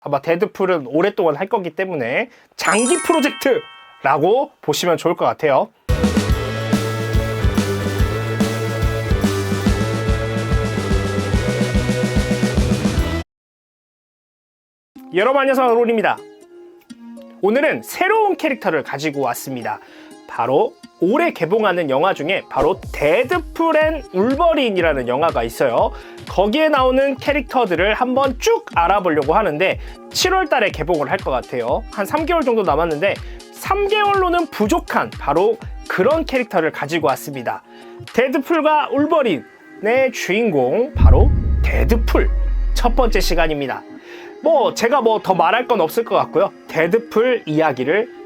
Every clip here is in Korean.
아마 데드풀은 오랫동안 할 거기 때문에 장기 프로젝트라고 보시면 좋을 것 같아요. 여러분 안녕하세요, 롤입니다. 오늘은 새로운 캐릭터를 가지고 왔습니다. 바로 올해 개봉하는 영화 중에 바로 데드풀 앤 울버린이라는 영화가 있어요. 거기에 나오는 캐릭터들을 한번 쭉 알아보려고 하는데 7월 달에 개봉을 할 것 같아요. 한 3개월 정도 남았는데 3개월로는 부족한 바로 그런 캐릭터를 가지고 왔습니다. 데드풀과 울버린의 주인공 바로 데드풀. 첫 번째 시간입니다. 제가 더 말할 건 없을 것 같고요. 데드풀 이야기를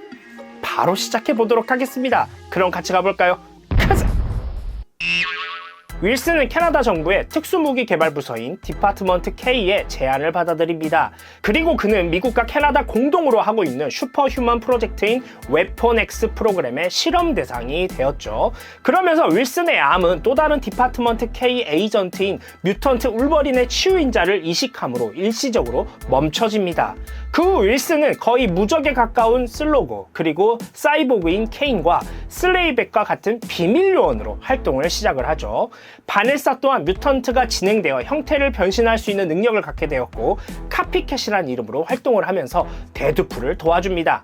바로 시작해 보도록 하겠습니다. 그럼 같이 가볼까요? 가자! 윌슨은 캐나다 정부의 특수무기 개발 부서인 디파트먼트 K의 제안을 받아들입니다. 그리고 그는 미국과 캐나다 공동으로 하고 있는 슈퍼휴먼 프로젝트인 웨폰 X 프로그램의 실험 대상이 되었죠. 그러면서 윌슨의 암은 또 다른 디파트먼트 K 에이전트인 뮤턴트 울버린의 치유인자를 이식함으로 일시적으로 멈춰집니다. 그 후 윌슨은 거의 무적에 가까운 슬로그 그리고 사이보그인 케인과 슬레이백과 같은 비밀 요원으로 활동을 시작을 하죠. 바네사 또한 뮤턴트가 진행되어 형태를 변신할 수 있는 능력을 갖게 되었고 카피캣이라는 이름으로 활동을 하면서 데드풀을 도와줍니다.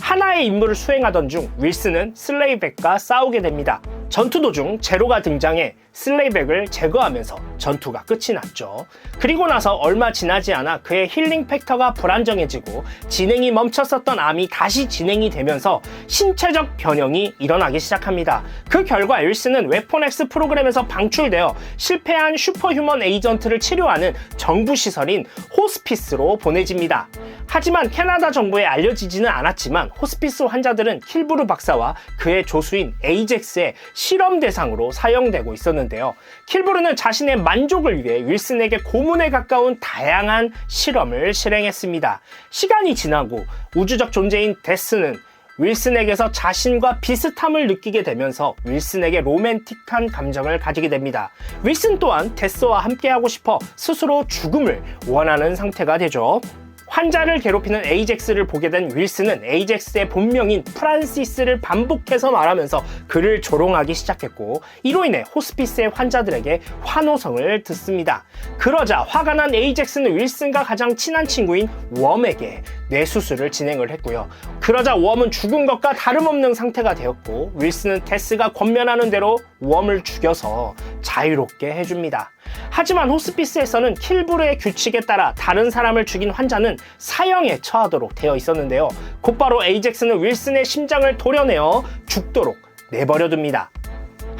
하나의 임무를 수행하던 중 윌슨은 슬레이백과 싸우게 됩니다. 전투 도중 제로가 등장해 슬레이백을 제거하면서 전투가 끝이 났죠. 그리고 나서 얼마 지나지 않아 그의 힐링 팩터가 불안정해지고 진행이 멈췄었던 암이 다시 진행이 되면서 신체적 변형이 일어나기 시작합니다. 그 결과 윌슨은 웨폰 X 프로그램에서 방출되어 실패한 슈퍼휴먼 에이전트를 치료하는 정부 시설인 호스피스로 보내집니다. 하지만 캐나다 정부에 알려지지는 않았지만 호스피스 환자들은 킬브루 박사와 그의 조수인 에이젝스의 실험 대상으로 사용되고 있었는데요. 킬브루는 자신의 만족을 위해 윌슨에게 고문에 가까운 다양한 실험을 실행했습니다. 시간이 지나고 우주적 존재인 데스는 윌슨에게서 자신과 비슷함을 느끼게 되면서 윌슨에게 로맨틱한 감정을 가지게 됩니다. 윌슨 또한 데스와 함께하고 싶어 스스로 죽음을 원하는 상태가 되죠. 환자를 괴롭히는 에이젝스를 보게 된 윌슨은 에이젝스의 본명인 프란시스를 반복해서 말하면서 그를 조롱하기 시작했고 이로 인해 호스피스의 환자들에게 환호성을 듣습니다. 그러자 화가 난 에이젝스는 윌슨과 가장 친한 친구인 웜에게 뇌수술을 진행을 했고요. 그러자 웜은 죽은 것과 다름없는 상태가 되었고 윌슨은 데스가 권면하는 대로 웜을 죽여서 자유롭게 해줍니다. 하지만 호스피스에서는 킬브루의 규칙에 따라 다른 사람을 죽인 환자는 사형에 처하도록 되어 있었는데요. 곧바로 에이젝스는 윌슨의 심장을 도려내어 죽도록 내버려둡니다.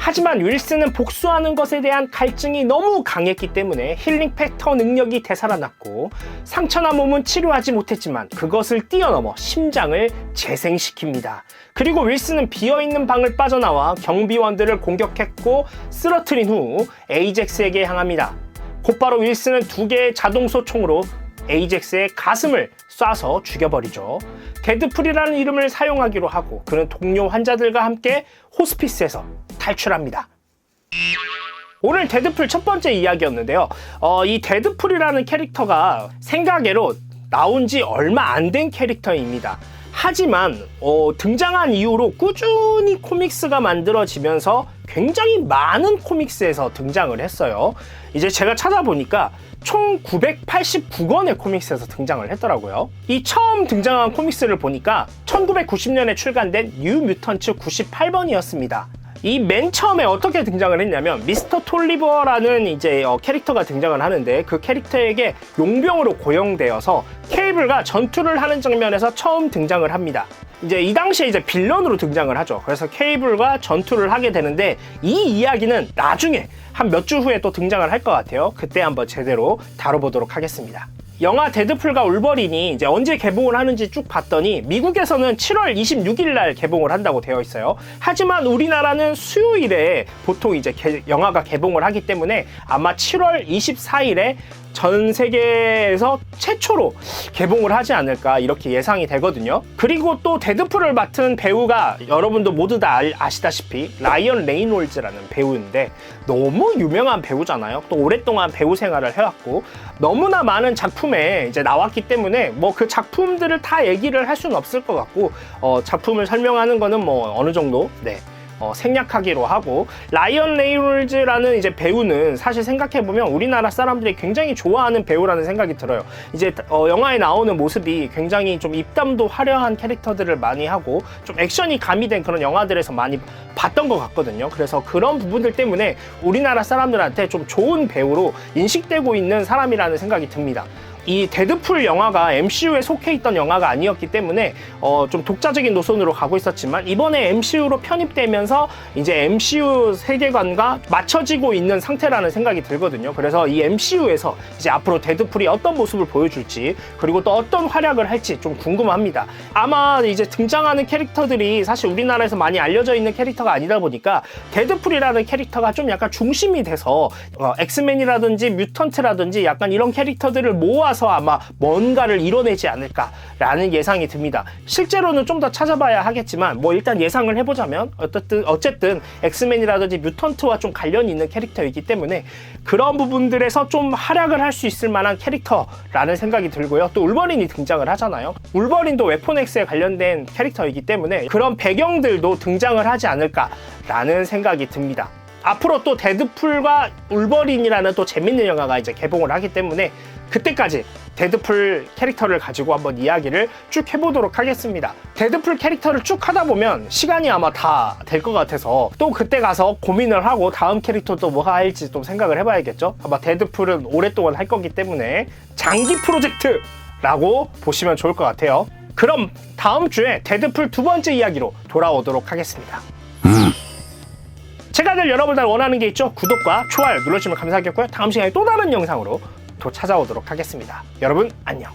하지만 윌슨은 복수하는 것에 대한 갈증이 너무 강했기 때문에 힐링 팩터 능력이 되살아났고 상처난 몸은 치료하지 못했지만 그것을 뛰어넘어 심장을 재생시킵니다. 그리고 윌슨은 비어있는 방을 빠져나와 경비원들을 공격했고 쓰러뜨린 후 에이젝스에게 향합니다. 곧바로 윌슨은 2개의 자동소총으로 에이젝스의 가슴을 쏴서 죽여버리죠. 데드풀이라는 이름을 사용하기로 하고 그는 동료 환자들과 함께 호스피스에서 탈출합니다. 오늘 데드풀 첫 번째 이야기였는데요. 이 데드풀이라는 캐릭터가 생각외로 나온 지 얼마 안 된 캐릭터입니다. 하지만 등장한 이후로 꾸준히 코믹스가 만들어지면서 굉장히 많은 코믹스에서 등장을 했어요. 이제 제가 찾아보니까 총 989권의 코믹스에서 등장을 했더라고요. 이 처음 등장한 코믹스를 보니까 1990년에 출간된 뉴 뮤턴츠 98번이었습니다. 이 맨 처음에 어떻게 등장을 했냐면 미스터 톨리버라는 이제 캐릭터가 등장을 하는데 그 캐릭터에게 용병으로 고용되어서 케이블과 전투를 하는 장면에서 처음 등장을 합니다. 이제 이 당시에 이제 빌런으로 등장을 하죠. 그래서 케이블과 전투를 하게 되는데 이 이야기는 나중에 한 몇 주 후에 또 등장을 할 것 같아요. 그때 한번 제대로 다뤄보도록 하겠습니다. 영화 데드풀과 울버린이 이제 언제 개봉을 하는지 쭉 봤더니 미국에서는 7월 26일 날 개봉을 한다고 되어 있어요. 하지만 우리나라는 수요일에 보통 이제 영화가 개봉을 하기 때문에 아마 7월 24일에 전 세계에서 최초로 개봉을 하지 않을까 이렇게 예상이 되거든요. 그리고 또 데드풀을 맡은 배우가 여러분도 모두 다 아시다시피 라이언 레이놀즈라는 배우인데 너무 유명한 배우잖아요. 또 오랫동안 배우 생활을 해왔고 너무나 많은 작품에 이제 나왔기 때문에 뭐 그 작품들을 다 얘기를 할 수는 없을 것 같고 작품을 설명하는 거는 뭐 어느 정도 생략하기로 하고, 라이언 레이놀즈라는 이제 배우는 사실 생각해보면 우리나라 사람들이 굉장히 좋아하는 배우라는 생각이 들어요. 이제 영화에 나오는 모습이 굉장히 좀 입담도 화려한 캐릭터들을 많이 하고 좀 액션이 가미된 그런 영화들에서 많이 봤던 것 같거든요. 그래서 그런 부분들 때문에 우리나라 사람들한테 좀 좋은 배우로 인식되고 있는 사람이라는 생각이 듭니다. 이 데드풀 영화가 MCU에 속해 있던 영화가 아니었기 때문에 좀 독자적인 노선으로 가고 있었지만 이번에 MCU로 편입되면서 이제 MCU 세계관과 맞춰지고 있는 상태라는 생각이 들거든요. 그래서 이 MCU에서 이제 앞으로 데드풀이 어떤 모습을 보여줄지 그리고 또 어떤 활약을 할지 좀 궁금합니다. 아마 이제 등장하는 캐릭터들이 사실 우리나라에서 많이 알려져 있는 캐릭터가 아니다 보니까 데드풀이라는 캐릭터가 좀 약간 중심이 돼서 엑스맨이라든지 뮤턴트라든지 약간 이런 캐릭터들을 모아서 아마 뭔가를 이뤄내지 않을까라는 예상이 듭니다. 실제로는 좀 더 찾아봐야 하겠지만 뭐 일단 예상을 해보자면 어쨌든 엑스맨이라든지 뮤턴트와 좀 관련이 있는 캐릭터이기 때문에 그런 부분들에서 좀 활약을 할 수 있을 만한 캐릭터라는 생각이 들고요. 또 울버린이 등장을 하잖아요. 울버린도 웨폰 X에 관련된 캐릭터이기 때문에 그런 배경들도 등장을 하지 않을까라는 생각이 듭니다. 앞으로 또 데드풀과 울버린이라는 또 재밌는 영화가 이제 개봉을 하기 때문에 그때까지 데드풀 캐릭터를 가지고 한번 이야기를 쭉 해보도록 하겠습니다. 데드풀 캐릭터를 쭉 하다 보면 시간이 아마 다 될 것 같아서 또 그때 가서 고민을 하고 다음 캐릭터도 뭐가 할지 좀 생각을 해봐야겠죠. 아마 데드풀은 오랫동안 할 거기 때문에 장기 프로젝트라고 보시면 좋을 것 같아요. 그럼 다음 주에 데드풀 두 번째 이야기로 돌아오도록 하겠습니다. 제가 늘 여러분들 원하는 게 있죠. 구독과 좋아요 눌러주시면 감사하겠고요. 다음 시간에 또 다른 영상으로 또 찾아오도록 하겠습니다. 여러분 안녕.